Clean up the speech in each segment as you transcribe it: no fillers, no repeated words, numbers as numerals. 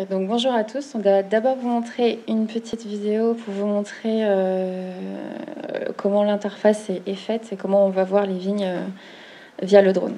Donc bonjour à tous, on va d'abord vous montrer une petite vidéo pour vous montrer comment l'interface est faite et comment on va voir les vignes via le drone.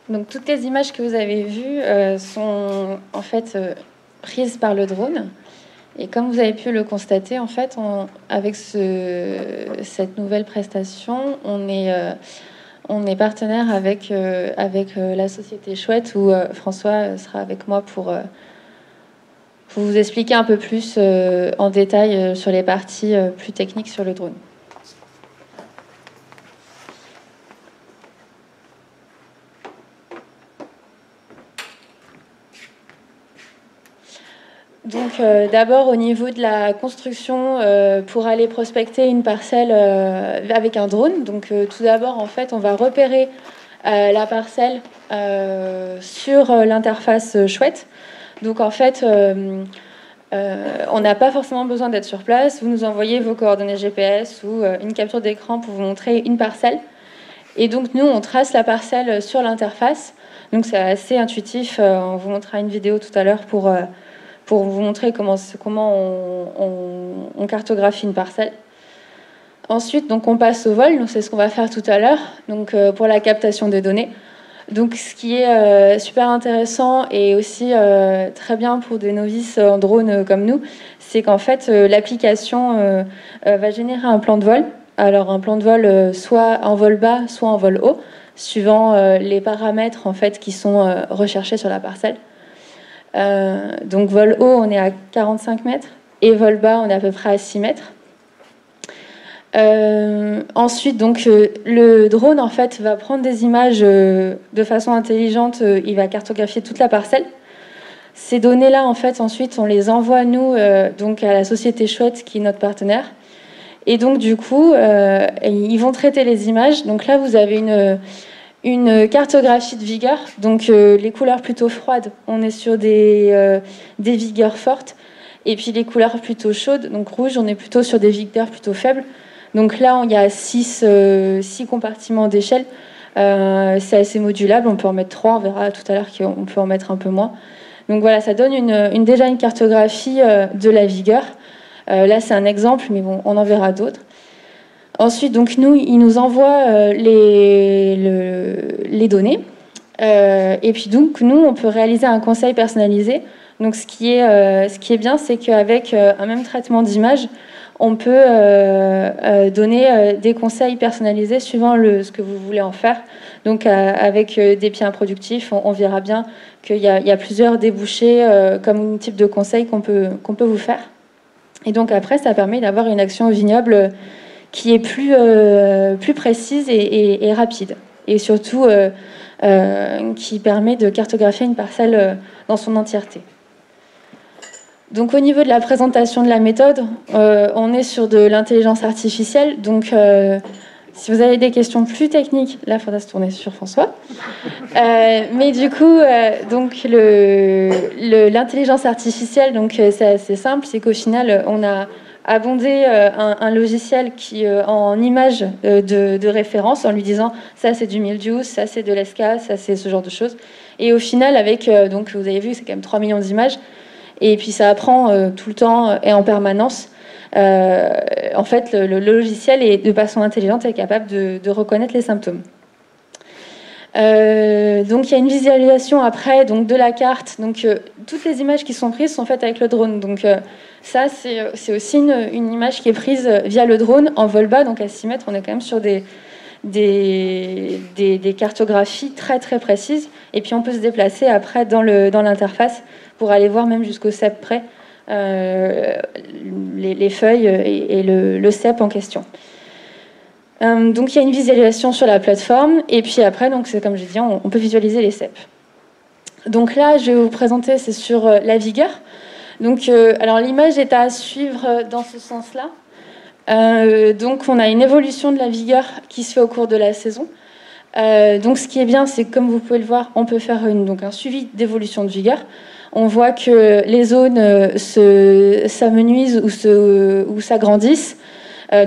Donc toutes les images que vous avez vues sont en fait prises par le drone. Et comme vous avez pu le constater, en fait, avec cette nouvelle prestation, on est partenaire avec la société Chouette, où François sera avec moi pour vous expliquer un peu plus en détail sur les parties plus techniques sur le drone. Donc d'abord au niveau de la construction pour aller prospecter une parcelle avec un drone. Donc tout d'abord en fait on va repérer la parcelle sur l'interface Chouette. Donc en fait on n'a pas forcément besoin d'être sur place. Vous nous envoyez vos coordonnées GPS ou une capture d'écran pour vous montrer une parcelle. Et donc nous on trace la parcelle sur l'interface. Donc c'est assez intuitif. On vous montrera une vidéo tout à l'heure pour vous montrer comment on cartographie une parcelle. Ensuite, donc, on passe au vol. Donc, c'est ce qu'on va faire tout à l'heure, donc, pour la captation des données. Donc, ce qui est super intéressant et aussi très bien pour des novices en drone comme nous, c'est qu'en fait, l'application va générer un plan de vol. Alors, un plan de vol soit en vol bas, soit en vol haut, suivant les paramètres en fait, qui sont recherchés sur la parcelle. Donc vol haut on est à 45 mètres et vol bas on est à peu près à 6 mètres. Ensuite donc le drone en fait va prendre des images de façon intelligente, il va cartographier toute la parcelle. Ces données là en fait ensuite on les envoie nous donc à la société Chouette qui est notre partenaire et donc du coup ils vont traiter les images. Donc là vous avez une cartographie de vigueur, donc les couleurs plutôt froides, on est sur des vigueurs fortes, et puis les couleurs plutôt chaudes, donc rouge, on est plutôt sur des vigueurs plutôt faibles. Donc là, il y a 6 compartiments d'échelle, c'est assez modulable, on peut en mettre 3, on verra tout à l'heure qu'on peut en mettre un peu moins. Donc voilà, ça donne déjà une cartographie de la vigueur. Là, c'est un exemple, mais bon, on en verra d'autres. Ensuite, donc il nous envoie les données. Et puis donc, nous, on peut réaliser un conseil personnalisé. Donc, ce qui est bien, c'est qu'avec un même traitement d'image, on peut donner des conseils personnalisés suivant ce que vous voulez en faire. Donc, avec des biens productifs, on verra bien qu'il y a plusieurs débouchés comme type de conseil qu'on peut vous faire. Et donc, après, ça permet d'avoir une action au vignoble qui est plus précise et rapide. Et surtout, qui permet de cartographier une parcelle dans son entièreté. Donc au niveau de la présentation de la méthode, on est sur de l'intelligence artificielle. Donc si vous avez des questions plus techniques, là il faudra se tourner sur François. Mais du coup, donc l'intelligence artificielle, donc c'est assez simple, c'est qu'au final on a abonder un logiciel qui en image de référence en lui disant ça c'est du mildiou, ça c'est de l'esca, ça c'est ce genre de choses. Et au final avec, donc vous avez vu c'est quand même 3 millions d'images et puis ça apprend tout le temps et en permanence. En fait le logiciel est de façon intelligente est capable de reconnaître les symptômes. Donc il y a une visualisation après donc de la carte. Donc toutes les images qui sont prises sont faites avec le drone. Donc ça c'est aussi une image qui est prise via le drone en vol bas, donc à 6 mètres. On est quand même sur des des cartographies très très précises. Et puis on peut se déplacer après dans l'interface pour aller voir même jusqu'au cep près les feuilles et le cep en question. Donc il y a une visualisation sur la plateforme et puis après, donc c'est comme j'ai dit, on peut visualiser les cep. Donc là, je vais vous présenter, c'est sur la vigueur. Donc alors l'image est à suivre dans ce sens-là. Donc on a une évolution de la vigueur qui se fait au cours de la saison. Donc ce qui est bien, c'est que comme vous pouvez le voir, on peut faire un suivi d'évolution de vigueur. On voit que les zones s'amenuisent ou s'agrandissent.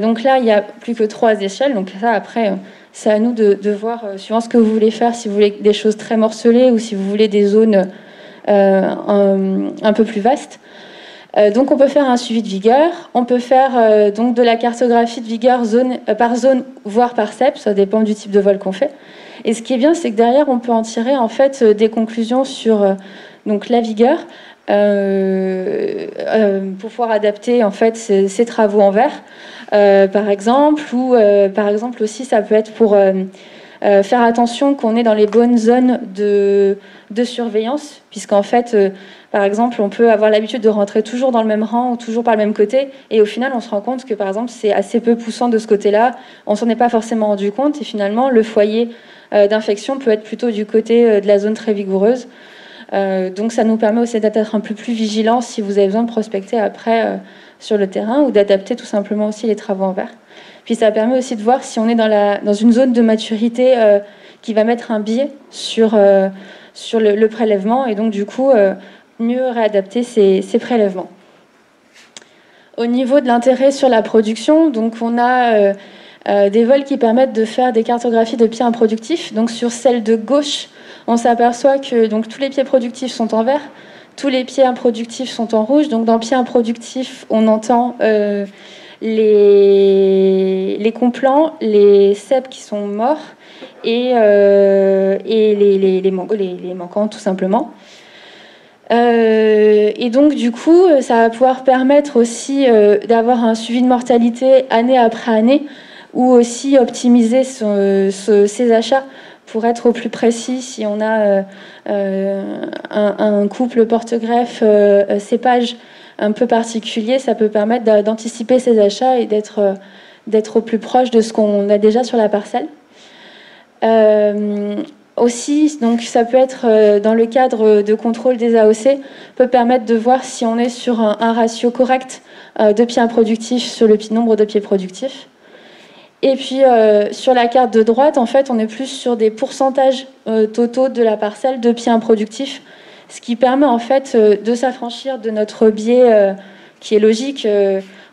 Donc là, il n'y a plus que 3 échelles. Donc ça, après, c'est à nous de voir, suivant ce que vous voulez faire, si vous voulez des choses très morcelées ou si vous voulez des zones un peu plus vastes. Donc on peut faire un suivi de vigueur. On peut faire donc de la cartographie de vigueur par zone, voire par cep. Ça dépend du type de vol qu'on fait. Et ce qui est bien, c'est que derrière, on peut en tirer en fait des conclusions sur donc la vigueur pour pouvoir adapter en fait ces travaux en verre, par exemple, ou par exemple aussi ça peut être pour faire attention qu'on est dans les bonnes zones de surveillance, puisqu'en fait, par exemple, on peut avoir l'habitude de rentrer toujours dans le même rang ou toujours par le même côté, et au final, on se rend compte que, par exemple, c'est assez peu poussant de ce côté-là, on s'en est pas forcément rendu compte, et finalement, le foyer d'infection peut être plutôt du côté de la zone très vigoureuse. Donc ça nous permet aussi d'être un peu plus vigilants si vous avez besoin de prospecter après sur le terrain ou d'adapter tout simplement aussi les travaux en verre. Puis ça permet aussi de voir si on est dans une zone de maturité qui va mettre un biais sur le prélèvement et donc du coup mieux réadapter ces prélèvements. Au niveau de l'intérêt sur la production, donc on a des vols qui permettent de faire des cartographies de pieds improductifs. Donc sur celle de gauche, on s'aperçoit que donc, tous les pieds productifs sont en vert, tous les pieds improductifs sont en rouge. Donc dans pieds improductifs, on entend les complants, les cèpes qui sont morts et les manquants tout simplement. Et donc du coup, ça va pouvoir permettre aussi d'avoir un suivi de mortalité année après année ou aussi optimiser ses achats pour être au plus précis. Si on a un couple porte-greffe cépage un peu particulier, ça peut permettre d'anticiper ses achats et d'être au plus proche de ce qu'on a déjà sur la parcelle. Aussi, donc ça peut être dans le cadre de contrôle des AOC, peut permettre de voir si on est sur un ratio correct de pieds improductifs sur le nombre de pieds productifs. Et puis sur la carte de droite, en fait, on est plus sur des pourcentages totaux de la parcelle de pieds improductifs, ce qui permet en fait de s'affranchir de notre biais qui est logique.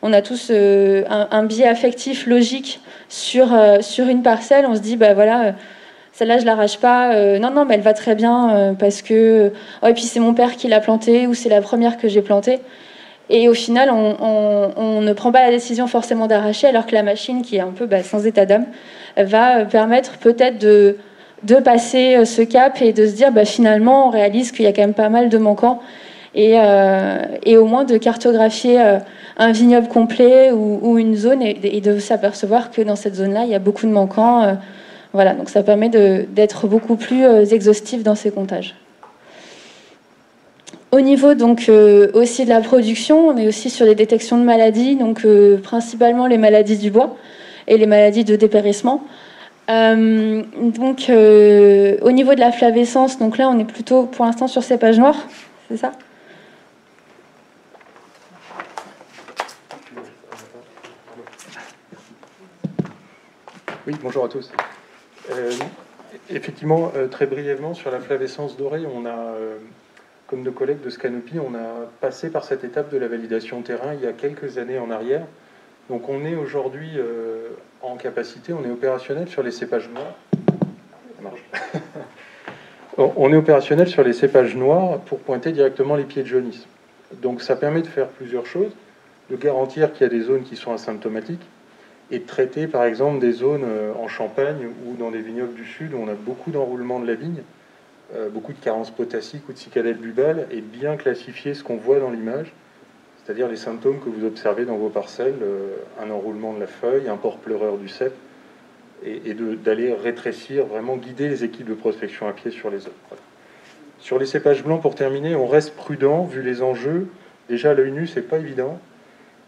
On a tous un biais affectif logique sur une parcelle. On se dit, bah voilà, celle-là je l'arrache pas. Non, mais elle va très bien parce que et puis c'est mon père qui l'a plantée ou c'est la première que j'ai plantée. Et au final, on ne prend pas la décision forcément d'arracher, alors que la machine, qui est un peu sans état d'âme, va permettre peut-être de passer ce cap et de se dire, finalement, on réalise qu'il y a quand même pas mal de manquants, et au moins de cartographier un vignoble complet ou une zone, et de s'apercevoir que dans cette zone-là, il y a beaucoup de manquants. Voilà, donc ça permet d'être beaucoup plus exhaustif dans ces comptages. Au niveau donc aussi de la production, on est aussi sur des détections de maladies, donc principalement les maladies du bois et les maladies de dépérissement. Donc au niveau de la flavescence, donc là on est plutôt pour l'instant sur cépage noir, c'est ça ? Oui, bonjour à tous. Effectivement, très brièvement, sur la flavescence dorée, on a, comme nos collègues de Scanopy, on a passé par cette étape de la validation terrain il y a quelques années en arrière. Donc on est aujourd'hui en capacité, on est opérationnel sur les cépages noirs. Ça marche. On est opérationnel sur les cépages noirs pour pointer directement les pieds de jaunisse. Donc ça permet de faire plusieurs choses, de garantir qu'il y a des zones qui sont asymptomatiques, et de traiter par exemple des zones en Champagne ou dans des vignobles du Sud où on a beaucoup d'enroulement de la vigne, beaucoup de carences potassiques ou de cicadelle bubale, et bien classifier ce qu'on voit dans l'image, c'est-à-dire les symptômes que vous observez dans vos parcelles, un enroulement de la feuille, un port pleureur du cep, et d'aller rétrécir, vraiment guider les équipes de prospection à pied sur les zones. Voilà. Sur les cépages blancs, pour terminer, on reste prudent vu les enjeux. Déjà, à l'œil nu, c'est pas évident.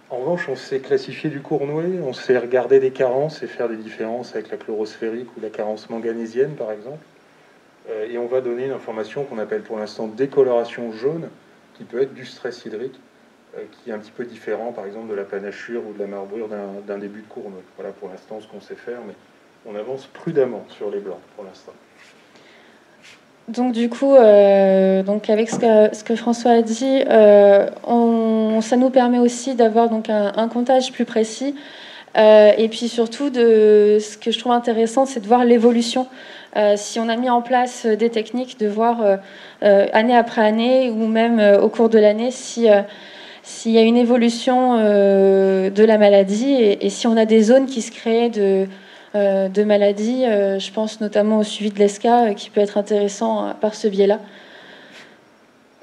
En revanche, on sait classifier du Cournouet, on sait regarder des carences et faire des différences avec la chlorosphérique ou la carence manganésienne, par exemple. Et on va donner une information qu'on appelle pour l'instant décoloration jaune, qui peut être du stress hydrique, qui est un petit peu différent, par exemple, de la panachure ou de la marbrure d'un début de Cournouet. Voilà pour l'instant ce qu'on sait faire, mais on avance prudemment sur les blancs pour l'instant. Donc du coup, donc avec ce que François a dit, ça nous permet aussi d'avoir donc un comptage plus précis. Et puis surtout, ce que je trouve intéressant, c'est de voir l'évolution. Si on a mis en place des techniques, de voir année après année ou même au cours de l'année s'il y a une évolution de la maladie et si on a des zones qui se créent de maladies. Je pense notamment au suivi de l'ESCA qui peut être intéressant par ce biais-là.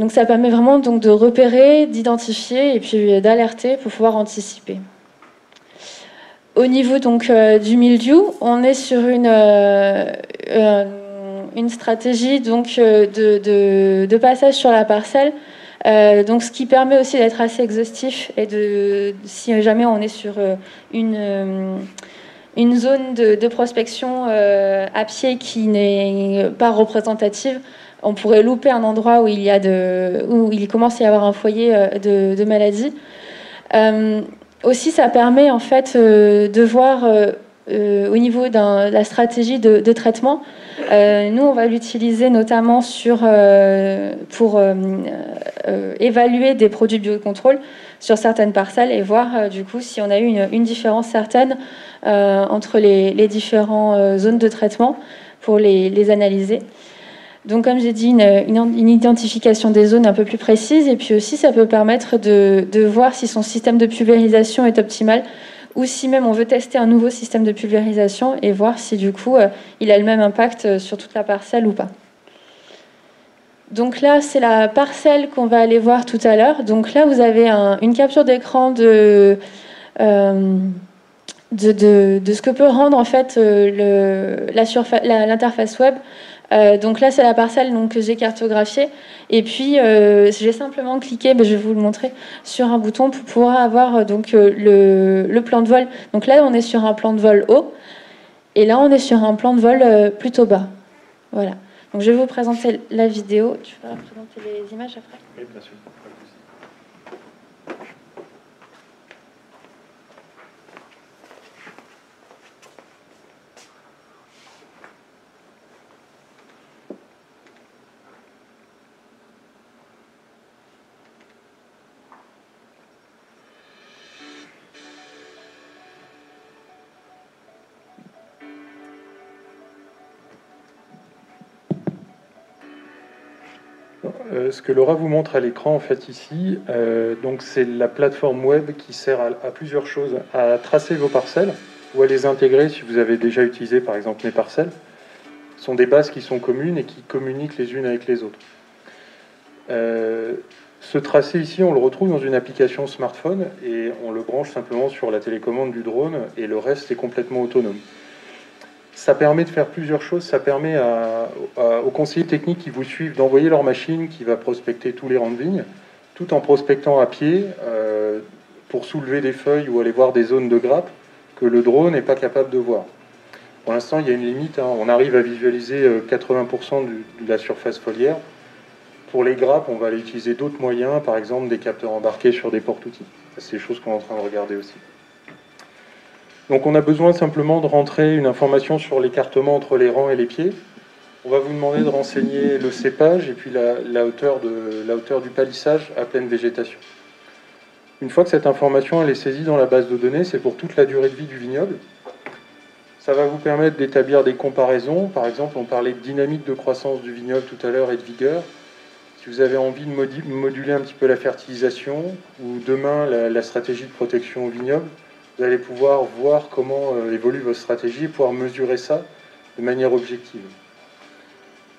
Donc ça permet vraiment donc, de repérer, d'identifier et puis d'alerter pour pouvoir anticiper. Au niveau donc, du mildiou, on est sur une stratégie donc, de passage sur la parcelle. Donc, ce qui permet aussi d'être assez exhaustif et si jamais on est sur une zone de prospection à pied qui n'est pas représentative, on pourrait louper un endroit où il commence à y avoir un foyer de maladie. Aussi, ça permet en fait de voir au niveau de la stratégie de traitement. Nous, on va l'utiliser notamment pour évaluer des produits de biocontrôle sur certaines parcelles et voir du coup si on a eu une différence certaine entre les différentes zones de traitement pour les analyser. Donc, comme j'ai dit, une identification des zones un peu plus précise. Et puis aussi, ça peut permettre de voir si son système de pulvérisation est optimal ou si même on veut tester un nouveau système de pulvérisation et voir si du coup, il a le même impact sur toute la parcelle ou pas. Donc là, c'est la parcelle qu'on va aller voir tout à l'heure. Donc là, vous avez une capture d'écran de ce que peut rendre en fait l'interface web. Donc là, c'est la parcelle que j'ai cartographiée. Et puis, j'ai simplement cliqué, je vais vous le montrer, sur un bouton pour pouvoir avoir le plan de vol. Donc là, on est sur un plan de vol haut. Et là, on est sur un plan de vol plutôt bas. Voilà. Donc je vais vous présenter la vidéo. Tu vas présenter les images après ? Oui, bien sûr. Ce que Laura vous montre à l'écran en fait ici, donc c'est la plateforme web qui sert à plusieurs choses, à tracer vos parcelles ou à les intégrer si vous avez déjà utilisé par exemple mes parcelles. Ce sont des bases qui sont communes et qui communiquent les unes avec les autres. Ce tracé ici, on le retrouve dans une application smartphone et on le branche simplement sur la télécommande du drone et le reste est complètement autonome. Ça permet de faire plusieurs choses. Ça permet aux conseillers techniques qui vous suivent d'envoyer leur machine qui va prospecter tous les rangs de vignes, tout en prospectant à pied pour soulever des feuilles ou aller voir des zones de grappes que le drone n'est pas capable de voir. Pour l'instant, il y a une limite. On arrive à visualiser 80% de la surface foliaire. Pour les grappes, on va aller utiliser d'autres moyens, par exemple des capteurs embarqués sur des porte-outils. C'est des choses qu'on est en train de regarder aussi. Donc on a besoin simplement de rentrer une information sur l'écartement entre les rangs et les pieds. On va vous demander de renseigner le cépage et puis la hauteur du palissage à pleine végétation. Une fois que cette information elle est saisie dans la base de données, c'est pour toute la durée de vie du vignoble. Ça va vous permettre d'établir des comparaisons. Par exemple, on parlait de dynamique de croissance du vignoble tout à l'heure et de vigueur. Si vous avez envie de moduler un petit peu la fertilisation ou demain la stratégie de protection au vignoble, vous allez pouvoir voir comment évolue votre stratégie et pouvoir mesurer ça de manière objective.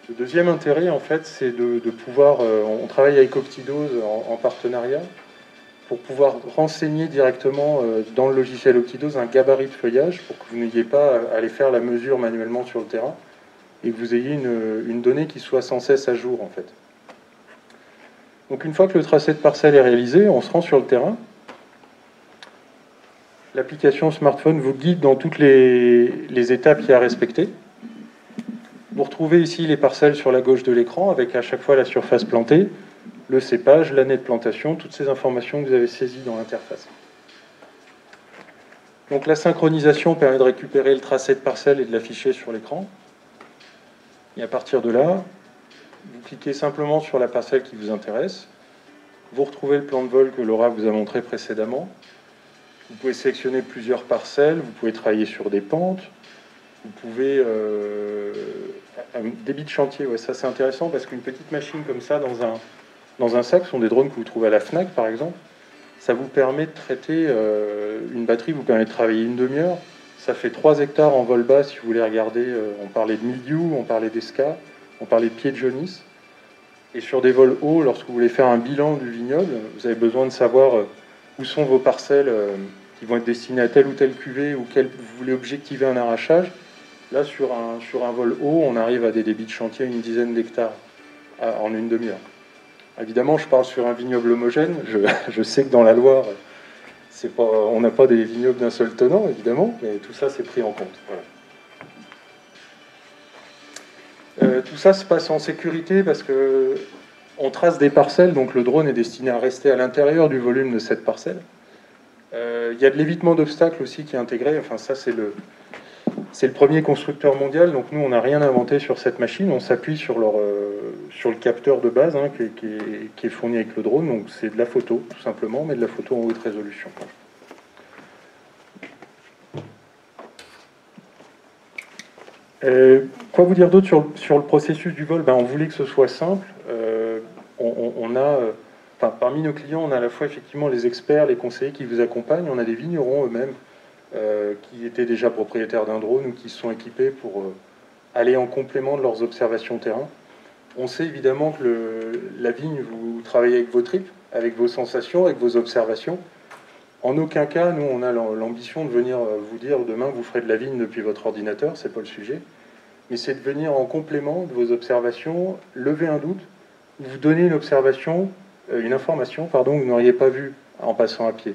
Le deuxième intérêt, en fait, c'est de pouvoir... on travaille avec Optidose en partenariat. pour pouvoir renseigner directement dans le logiciel Optidose un gabarit de feuillage pour que vous n'ayez pas à aller faire la mesure manuellement sur le terrain et que vous ayez une donnée qui soit sans cesse à jour en fait. Donc une fois que le tracé de parcelle est réalisé, on se rend sur le terrain. L'application smartphone vous guide dans toutes les étapes qu'il y a à respecter. Vous retrouvez ici les parcelles sur la gauche de l'écran avec à chaque fois la surface plantée, le cépage, l'année de plantation, toutes ces informations que vous avez saisies dans l'interface. Donc la synchronisation permet de récupérer le tracé de parcelle et de l'afficher sur l'écran. Et à partir de là, vous cliquez simplement sur la parcelle qui vous intéresse. Vous retrouvez le plan de vol que Laura vous a montré précédemment. Vous pouvez sélectionner plusieurs parcelles, vous pouvez travailler sur des pentes, vous pouvez... un débit de chantier, ouais, ça c'est intéressant parce qu'une petite machine comme ça dans un sac, ce sont des drones que vous trouvez à la FNAC par exemple, ça vous permet de traiter une batterie, vous permet de travailler une demi-heure. Ça fait 3 hectares en vol bas si vous voulez regarder. On parlait de mildiou, on parlait d'esca, on parlait de pieds de jaunisse. Et sur des vols hauts, lorsque vous voulez faire un bilan du vignoble, vous avez besoin de savoir où sont vos parcelles qui vont être destinées à telle ou telle cuvée ou vous voulez objectiver un arrachage. Là, sur un vol haut, on arrive à des débits de chantier à une dizaine d'hectares en une demi-heure. Évidemment, je parle sur un vignoble homogène. Je sais que dans la Loire, on n'a pas des vignobles d'un seul tenant, évidemment, mais tout ça, c'est pris en compte. Voilà. Tout ça se passe en sécurité parce que on trace des parcelles, donc le drone est destiné à rester à l'intérieur du volume de cette parcelle. Il y a de l'évitement d'obstacles aussi qui est intégré. Enfin, ça, c'est le premier constructeur mondial, donc nous on n'a rien inventé sur cette machine, on s'appuie sur le capteur de base hein, qui est fourni avec le drone, donc c'est de la photo tout simplement, mais de la photo en haute résolution. Quoi vous dire d'autre sur le processus du vol? On voulait que ce soit simple. Parmi nos clients, on a à la fois effectivement les experts, les conseillers qui vous accompagnent, on a des vignerons eux-mêmes qui étaient déjà propriétaires d'un drone ou qui se sont équipés pour aller en complément de leurs observations terrain. On sait évidemment que la vigne, vous travaillez avec vos tripes, avec vos sensations, avec vos observations. En aucun cas, nous, on a l'ambition de venir vous dire demain vous ferez de la vigne depuis votre ordinateur, c'est pas le sujet. Mais c'est de venir en complément de vos observations, lever un doute, vous donner une information que vous n'auriez pas vue en passant à pied.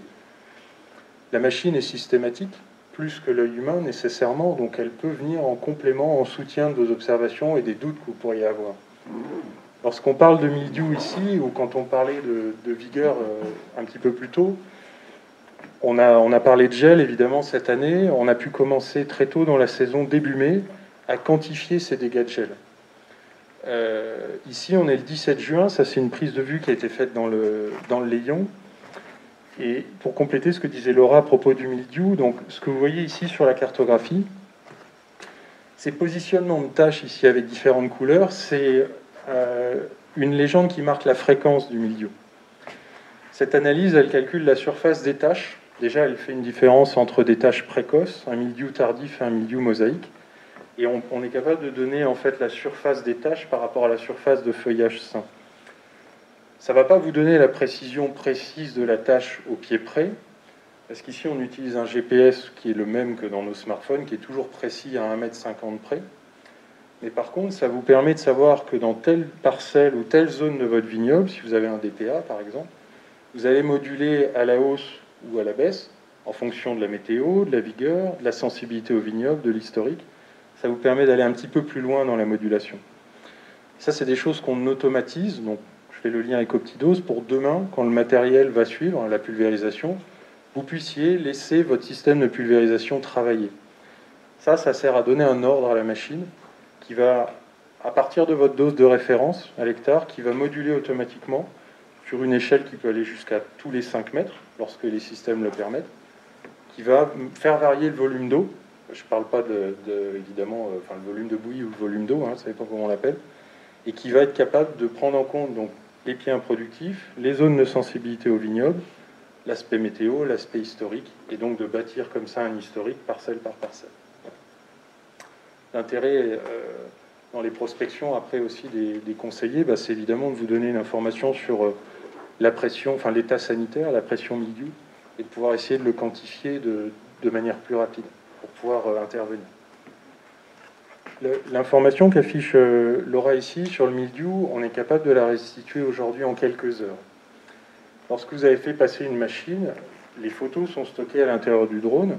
La machine est systématique, plus que l'œil humain nécessairement, donc elle peut venir en complément, en soutien de vos observations et des doutes que vous pourriez avoir. Lorsqu'on parle de mildiou ici, ou quand on parlait de vigueur un petit peu plus tôt, on a parlé de gel évidemment cette année, on a pu commencer très tôt dans la saison, début mai, à quantifier ces dégâts de gel. Ici on est le 17 juin, ça c'est une prise de vue qui a été faite dans le Layon. Et pour compléter ce que disait Laura à propos du mildiou, donc ce que vous voyez ici sur la cartographie, ces positionnements de taches ici avec différentes couleurs, c'est une légende qui marque la fréquence du mildiou. Cette analyse, elle calcule la surface des taches. Déjà, elle fait une différence entre des taches précoces, un mildiou tardif et un mildiou mosaïque. Et on est capable de donner en fait la surface des taches par rapport à la surface de feuillage sain. Ça ne va pas vous donner la précision précise de la tâche au pied près, parce qu'ici on utilise un GPS qui est le même que dans nos smartphones, qui est toujours précis à 1,50 m près. Mais par contre, ça vous permet de savoir que dans telle parcelle ou telle zone de votre vignoble, si vous avez un DPA par exemple, vous allez moduler à la hausse ou à la baisse, en fonction de la météo, de la vigueur, de la sensibilité au vignoble, de l'historique. Ça vous permet d'aller un petit peu plus loin dans la modulation. Ça, c'est des choses qu'on automatise, donc je fais le lien avec Optidose, pour demain, quand le matériel va suivre la pulvérisation, vous puissiez laisser votre système de pulvérisation travailler. Ça sert à donner un ordre à la machine qui va, à partir de votre dose de référence à l'hectare, qui va moduler automatiquement sur une échelle qui peut aller jusqu'à tous les 5 mètres, lorsque les systèmes le permettent, qui va faire varier le volume d'eau. Je ne parle pas évidemment, le volume de bouillie ou le volume d'eau, ça dépend comment on l'appelle, et qui va être capable de prendre en compte donc, les pieds improductifs, les zones de sensibilité au vignoble, l'aspect météo, l'aspect historique, et donc de bâtir comme ça un historique parcelle par parcelle. L'intérêt dans les prospections, après aussi des conseillers, c'est évidemment de vous donner une information sur la pression, enfin l'état sanitaire, la pression milieu, et de pouvoir essayer de le quantifier de manière plus rapide pour pouvoir intervenir. L'information qu'affiche Laura ici sur le mildiou, on est capable de la restituer aujourd'hui en quelques heures. Lorsque vous avez fait passer une machine, les photos sont stockées à l'intérieur du drone.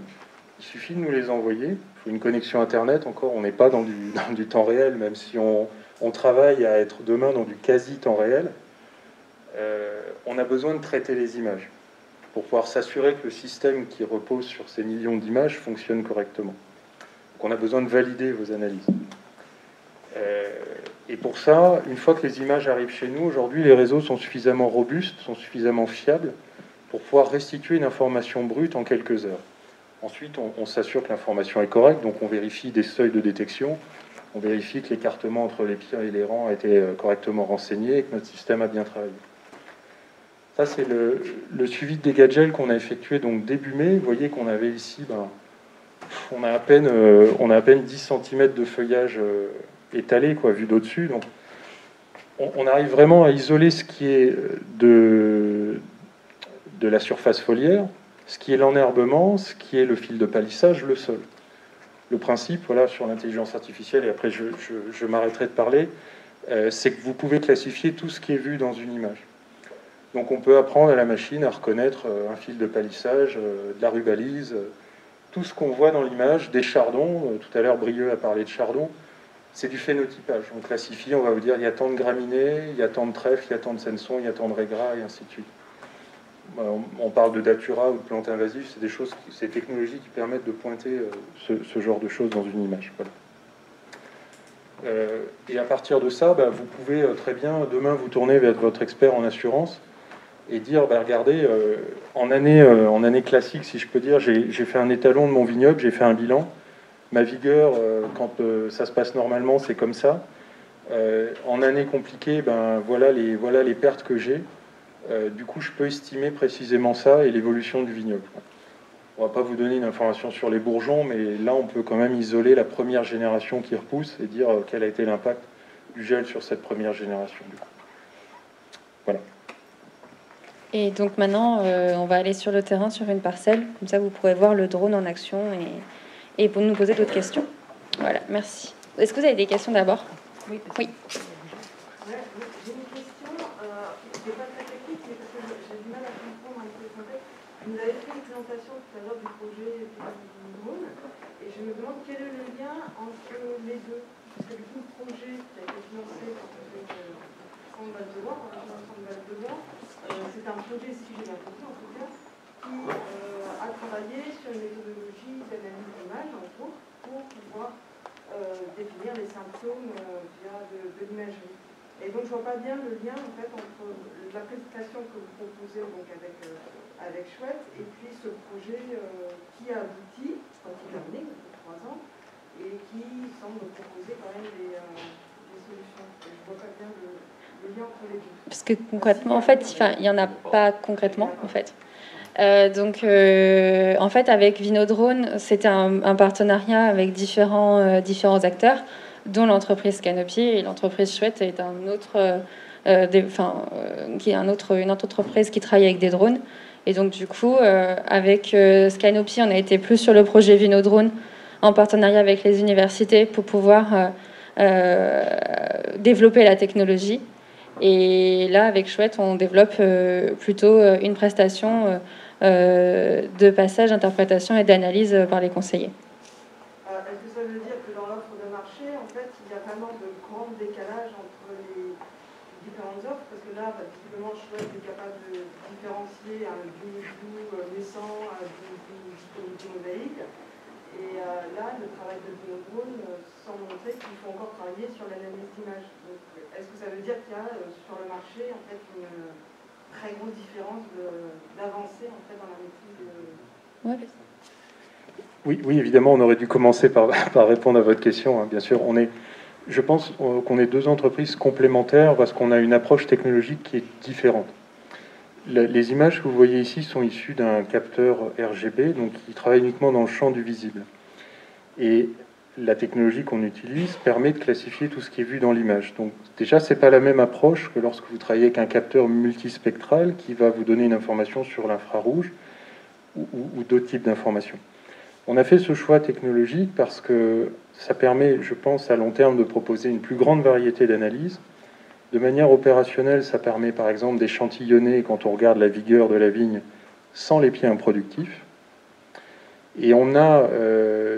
Il suffit de nous les envoyer. Il faut une connexion Internet. Encore, on n'est pas dans du temps réel, même si on travaille à être demain dans du quasi-temps réel. On a besoin de traiter les images pour pouvoir s'assurer que le système qui repose sur ces millions d'images fonctionne correctement. Donc on a besoin de valider vos analyses. Et pour ça, une fois que les images arrivent chez nous, aujourd'hui, les réseaux sont suffisamment robustes, sont suffisamment fiables pour pouvoir restituer une information brute en quelques heures. Ensuite, on s'assure que l'information est correcte, donc on vérifie des seuils de détection, on vérifie que l'écartement entre les pieds et les rangs a été correctement renseigné et que notre système a bien travaillé. Ça, c'est le suivi de dégâts de gel qu'on a effectué donc début mai. Vous voyez qu'on avait ici, on a à peine 10 cm de feuillage étalé, vu d'au-dessus. Donc, on arrive vraiment à isoler ce qui est de la surface foliaire, ce qui est l'enherbement, ce qui est le fil de palissage, le sol. Le principe, voilà, sur l'intelligence artificielle, et après je m'arrêterai de parler, c'est que vous pouvez classifier tout ce qui est vu dans une image. Donc on peut apprendre à la machine à reconnaître un fil de palissage, de la rubalise, tout ce qu'on voit dans l'image, des chardons. Tout à l'heure, Brieux a parlé de chardons. C'est du phénotypage. On classifie, on va vous dire, il y a tant de graminées, il y a tant de trèfles, il y a tant de sensons, il y a tant de régras, et ainsi de suite. On parle de datura ou de plantes invasives, c'est des choses, ces technologies qui permettent de pointer ce genre de choses dans une image. Voilà. Et à partir de ça, vous pouvez très bien, demain, vous tourner vers votre expert en assurance et dire, regardez, en année classique, si je peux dire, j'ai fait un étalon de mon vignoble, j'ai fait un bilan. Ma vigueur, quand ça se passe normalement, c'est comme ça. En année compliquée, voilà les pertes que j'ai. Du coup, je peux estimer précisément ça et l'évolution du vignoble. On ne va pas vous donner une information sur les bourgeons, mais là, on peut quand même isoler la première génération qui repousse et dire quel a été l'impact du gel sur cette première génération. Du coup. Voilà. Et donc maintenant, on va aller sur le terrain, sur une parcelle. Comme ça, vous pourrez voir le drone en action et pour nous poser d'autres questions. Voilà, merci. Est-ce que vous avez des questions d'abord? Oui. J'ai une question, qui n'est pas très technique, mais parce que j'ai du mal à comprendre un peu le contexte. Vous avez fait une présentation tout à l'heure du projet du drone, et je me demande quel est le lien entre les deux. Parce que du coup, le projet qui a été financé par le Centre Val-de-Loire, c'est un projet, si j'ai bien compris en tout cas, qui a travaillé sur une méthodologie d'analyse d'image, en gros, pour pouvoir définir les symptômes via de l'imagerie. Et donc je ne vois pas bien le lien en fait entre la présentation que vous proposez donc avec Chouette et puis ce projet qui a abouti, quand il est terminé depuis 3 ans, et qui semble proposer quand même des solutions. Et je ne vois pas bien le lien entre les deux. Parce que concrètement, en fait, il n'y en a pas concrètement, en fait. En fait, avec Vinodrone, c'était un partenariat avec différents acteurs, dont l'entreprise Canopy, et l'entreprise Chouette est une autre entreprise qui travaille avec des drones. Et donc, du coup, avec Canopy, on a été plus sur le projet Vinodrone, en partenariat avec les universités pour pouvoir développer la technologie. Et là, avec Chouette, on développe plutôt une prestation de passage, d'interprétation et d'analyse par les conseillers. Est-ce que ça veut dire que dans l'offre de marché, en fait, il y a vraiment de grands décalages entre les différentes offres? Parce que là, visiblement, Chouette est capable de différencier un bijou naissant à du mosaïque. Et là, le travail de Vinodrone semble montrer qu'il faut encore travailler sur l'analyse d'image. Est-ce que ça veut dire qu'il y a sur le marché en fait une très grosse différence d'avancée en fait dans la maîtrise de... Ouais. Oui, évidemment, on aurait dû commencer par répondre à votre question. Hein. Bien sûr, je pense qu'on est 2 entreprises complémentaires parce qu'on a une approche technologique qui est différente. Les images que vous voyez ici sont issues d'un capteur RGB, donc qui travaille uniquement dans le champ du visible. Et la technologie qu'on utilise permet de classifier tout ce qui est vu dans l'image. Donc déjà, c'est pas la même approche que lorsque vous travaillez avec un capteur multispectral qui va vous donner une information sur l'infrarouge ou d'autres types d'informations. On a fait ce choix technologique parce que ça permet, je pense, à long terme de proposer une plus grande variété d'analyses. De manière opérationnelle, ça permet par exemple d'échantillonner quand on regarde la vigueur de la vigne sans les pieds improductifs. Et on a,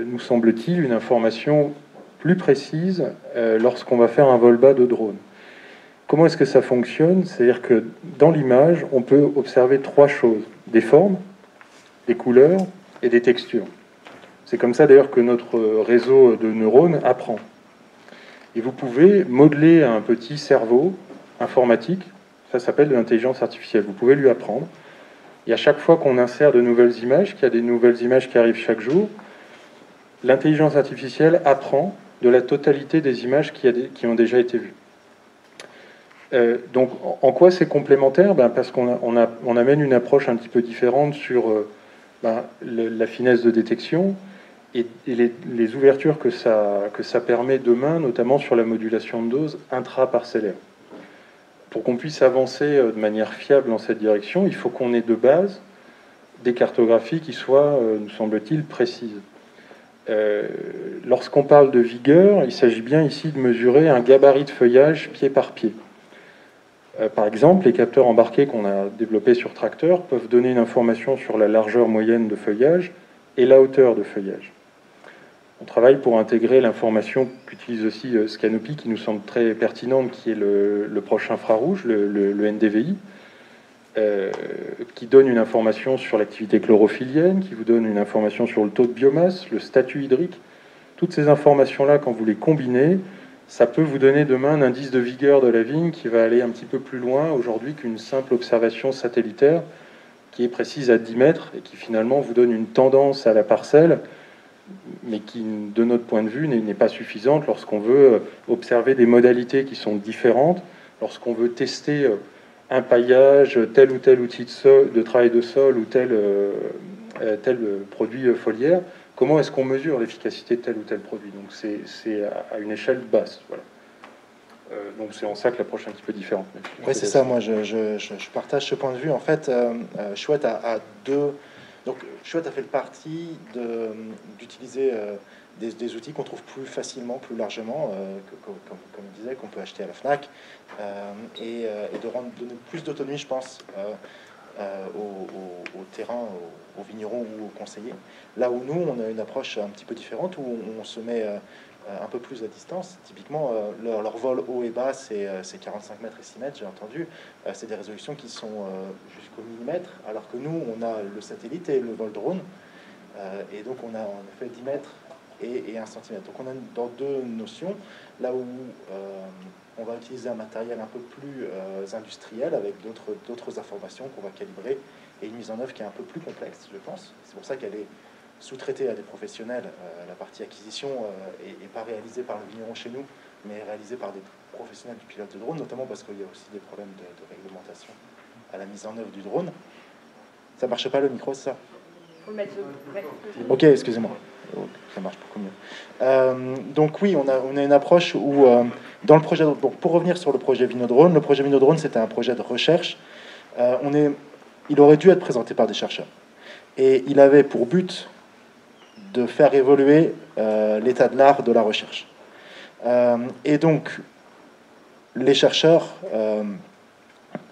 nous semble-t-il, une information plus précise lorsqu'on va faire un vol bas de drone. Comment est-ce que ça fonctionne? C'est-à-dire que dans l'image, on peut observer trois choses: des formes, des couleurs et des textures. C'est comme ça d'ailleurs que notre réseau de neurones apprend. Et vous pouvez modeler un petit cerveau informatique, ça s'appelle de l'intelligence artificielle. Vous pouvez lui apprendre. Et à chaque fois qu'on insère de nouvelles images, qu'il y a des nouvelles images qui arrivent chaque jour, l'intelligence artificielle apprend de la totalité des images qui ont déjà été vues. Donc, en quoi c'est complémentaire? Parce qu'on amène une approche un petit peu différente sur la finesse de détection et les ouvertures que ça permet demain, notamment sur la modulation de dose intraparcellaire. Pour qu'on puisse avancer de manière fiable dans cette direction, il faut qu'on ait de base des cartographies qui soient, nous semble-t-il, précises. Lorsqu'on parle de vigueur, il s'agit bien ici de mesurer un gabarit de feuillage pied par pied. Par exemple, les capteurs embarqués qu'on a développés sur tracteur peuvent donner une information sur la largeur moyenne de feuillage et la hauteur de feuillage. On travaille pour intégrer l'information qu'utilise aussi Scanopy, qui nous semble très pertinente, qui est le proche infrarouge, le NDVI, qui donne une information sur l'activité chlorophyllienne, qui vous donne une information sur le taux de biomasse, le statut hydrique. Toutes ces informations-là, quand vous les combinez, ça peut vous donner demain un indice de vigueur de la vigne qui va aller un petit peu plus loin aujourd'hui qu'une simple observation satellitaire qui est précise à 10 mètres et qui finalement vous donne une tendance à la parcelle, mais qui, de notre point de vue, n'est pas suffisante lorsqu'on veut observer des modalités qui sont différentes, lorsqu'on veut tester un paillage, tel ou tel outil de travail de sol ou tel produit foliaire. Comment est-ce qu'on mesure l'efficacité de tel ou tel produit? Donc c'est à une échelle basse. Voilà. Donc c'est en ça que l'approche est un petit peu différente. Oui, c'est ça. Moi, je partage ce point de vue. En fait, Chouette a deux... Donc, Chouette a fait le parti d'utiliser des outils qu'on trouve plus facilement, plus largement, comme je disais, qu'on peut acheter à la FNAC, et de donner plus d'autonomie, je pense, au terrain, aux vignerons ou aux conseillers. Là où nous, on a une approche un petit peu différente, où on se met un peu plus à distance. Typiquement, leur vol haut et bas, c'est 45 mètres et 6 mètres, j'ai entendu. C'est des résolutions qui sont jusqu'au millimètre, alors que nous, on a le satellite et le vol drone. Et donc, on a en effet 10 mètres et 1 centimètre. Donc, on a dans deux notions, là où on va utiliser un matériel un peu plus industriel, avec d'autres informations qu'on va calibrer, et une mise en œuvre qui est un peu plus complexe, je pense. C'est pour ça qu'elle est sous-traitée à des professionnels. La partie acquisition est pas réalisée par le vigneron chez nous, mais réalisée par des professionnels du pilote de drone, notamment parce qu'il y a aussi des problèmes de réglementation à la mise en œuvre du drone. Ça marche pas le micro, c'est ça? Faut le mettre. Ok, excusez-moi. Ça marche beaucoup mieux. Donc oui, on a une approche où, dans le projet... Bon, pour revenir sur le projet Vinodrone, le projet Vinodrone, c'était un projet de recherche. Il aurait dû être présenté par des chercheurs. Et il avait pour but de faire évoluer l'état de l'art de la recherche. Et donc, les chercheurs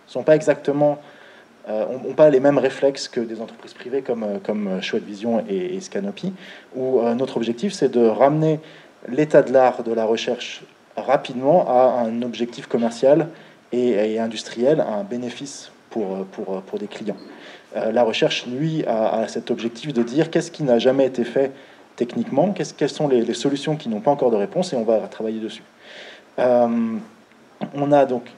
sont pas exactement... n'ont pas les mêmes réflexes que des entreprises privées comme Chouette Vision et Scanopy, où notre objectif, c'est de ramener l'état de l'art de la recherche rapidement à un objectif commercial et industriel, à un bénéfice pour des clients. La recherche, lui, a cet objectif de dire qu'est-ce qui n'a jamais été fait techniquement, quelles sont les solutions qui n'ont pas encore de réponse, et on va travailler dessus. Il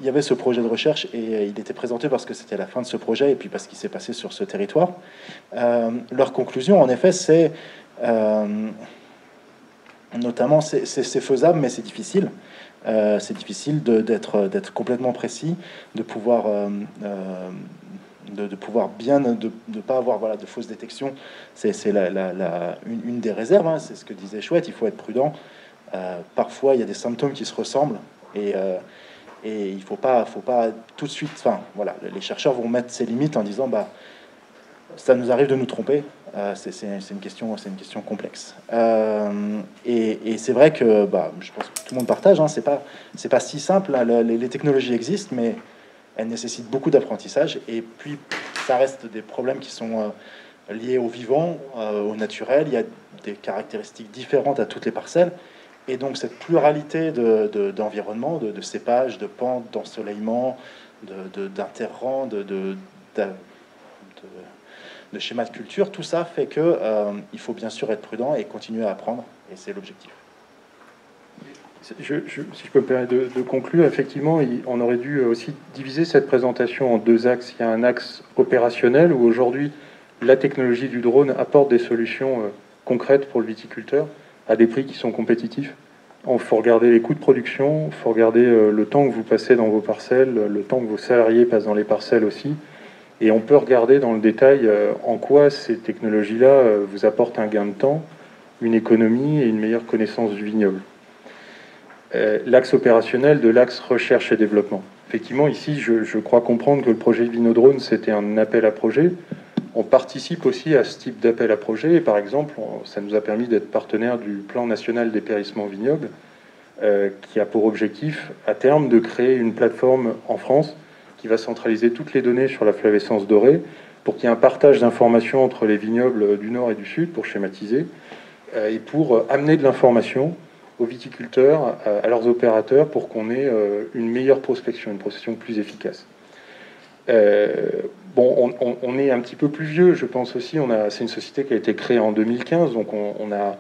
y avait ce projet de recherche et il était présenté parce que c'était la fin de ce projet et puis parce qu'il s'est passé sur ce territoire. Leur conclusion, en effet, c'est notamment c'est faisable, mais c'est difficile. C'est difficile d'être complètement précis, de pouvoir de pouvoir bien ne pas avoir voilà, de fausses détections. C'est une des réserves, hein, c'est ce que disait Chouette, il faut être prudent. Parfois, il y a des symptômes qui se ressemblent et il faut pas tout de suite. Enfin, voilà, les chercheurs vont mettre ces limites en disant, bah, ça nous arrive de nous tromper. C'est une question complexe. Et c'est vrai que, bah, je pense que tout le monde partage. Hein, c'est pas si simple. Hein, les technologies existent, mais elles nécessitent beaucoup d'apprentissage. Et puis, ça reste des problèmes qui sont liés au vivant, au naturel. Il y a des caractéristiques différentes à toutes les parcelles. Et donc cette pluralité d'environnements, de cépages, de pentes, d'ensoleillement, d'interrants, de schémas de culture, tout ça fait que il faut bien sûr être prudent et continuer à apprendre, et c'est l'objectif. Si je peux me permettre de conclure, effectivement, on aurait dû aussi diviser cette présentation en deux axes. Il y a un axe opérationnel où aujourd'hui la technologie du drone apporte des solutions concrètes pour le viticulteur à des prix qui sont compétitifs. Il faut regarder les coûts de production, il faut regarder le temps que vous passez dans vos parcelles, le temps que vos salariés passent dans les parcelles aussi. Et on peut regarder dans le détail en quoi ces technologies-là vous apportent un gain de temps, une économie et une meilleure connaissance du vignoble. L'axe opérationnel de l'axe recherche et développement. Effectivement, ici, je crois comprendre que le projet Vinodrone, c'était un appel à projet. On participe aussi à ce type d'appel à projet. Et par exemple, ça nous a permis d'être partenaire du plan national dépérissement vignoble, qui a pour objectif, à terme, de créer une plateforme en France qui va centraliser toutes les données sur la flavescence dorée pour qu'il y ait un partage d'informations entre les vignobles du Nord et du Sud, pour schématiser, et pour amener de l'information aux viticulteurs, à leurs opérateurs, pour qu'on ait une meilleure prospection, une prospection plus efficace. Bon, on est un petit peu plus vieux, je pense aussi. C'est une société qui a été créée en 2015, donc on a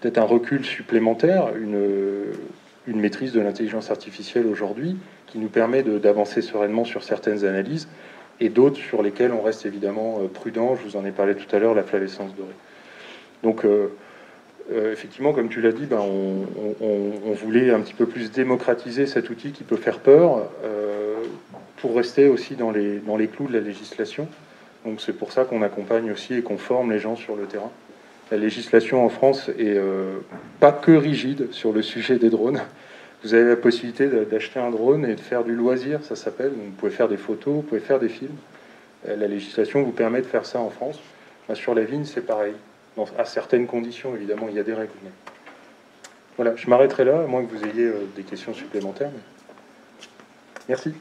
peut-être un recul supplémentaire, une maîtrise de l'intelligence artificielle aujourd'hui, qui nous permet d'avancer sereinement sur certaines analyses, et d'autres sur lesquelles on reste évidemment prudent. Je vous en ai parlé tout à l'heure, la flavescence dorée. Donc, effectivement, comme tu l'as dit, ben, on voulait un petit peu plus démocratiser cet outil qui peut faire peur, pour rester aussi dans les clous de la législation. Donc c'est pour ça qu'on accompagne aussi et qu'on forme les gens sur le terrain. La législation en France est pas que rigide sur le sujet des drones. Vous avez la possibilité d'acheter un drone et de faire du loisir, ça s'appelle. Vous pouvez faire des photos, vous pouvez faire des films. La législation vous permet de faire ça en France. Ben, sur la vigne, c'est pareil. À certaines conditions, évidemment, il y a des règles. Mais... Voilà, je m'arrêterai là, à moins que vous ayez des questions supplémentaires. Mais... Merci.